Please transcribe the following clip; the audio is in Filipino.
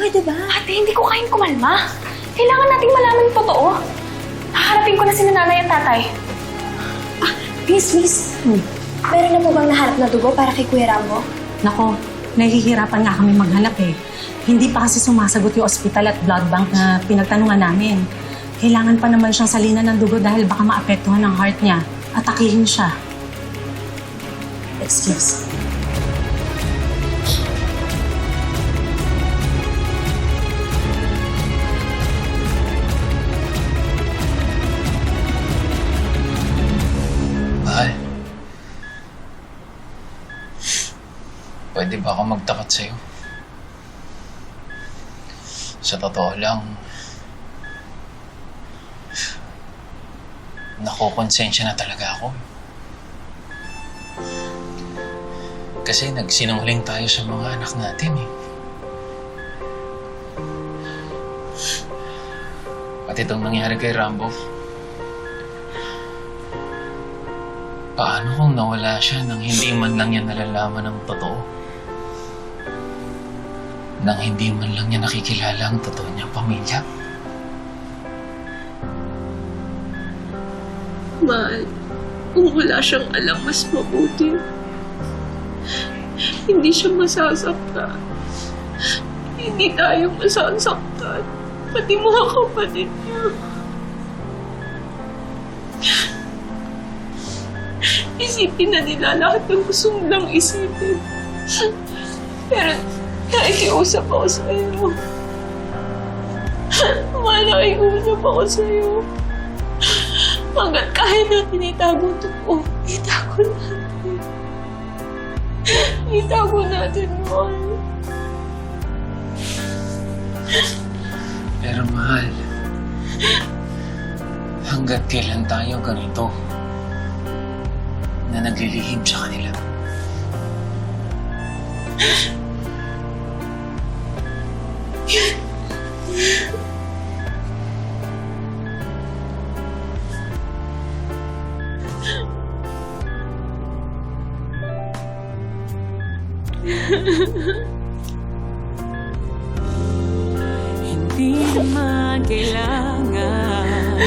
pwede ba? Ate, hindi ko kayang kumalma. Kailangan nating malaman yung totoo. Haharapin ko na si nanay at tatay. Miss. Meron na po bang naharap na dugo para kay Kuya Rambo? Nako, nahihirapan nga kami maghanap eh. Hindi pa kasi sumasagot yung ospital at blood bank na pinagtanungan namin. Kailangan pa naman siyang salinan ng dugo dahil baka maapektuhan ang heart niya. Atakihin siya. Excuse. Mahal. Pwede ba ako magtapat sa'yo? Sa totoo lang, nakokonsensya na talaga ako. Kasi nagsinungaling tayo sa mga anak natin eh. At itong nangyari kay Rambo, paano kung nawala siya nang hindi man lang niya nalalaman ang totoo? Nang hindi man lang niya nakikilala ang totoo niyang pamilya? Mahal, kung wala siyang alam, mas mabuti. Hindi siya masasaktan. Hindi tayo masasaktan. Pati mga kapatid niya. Isipin na nila lahat ng gusto mo lang isipin. Pero nakikiusap ako sa'yo. Mahal, nakikiusap ako sa'yo. Hanggat kaya natin itago ito po, itago natin. Itago natin, mahal. Pero mahal, hanggat kailan tayo ganito na naglilihim sa kanila? Hindi man kailangan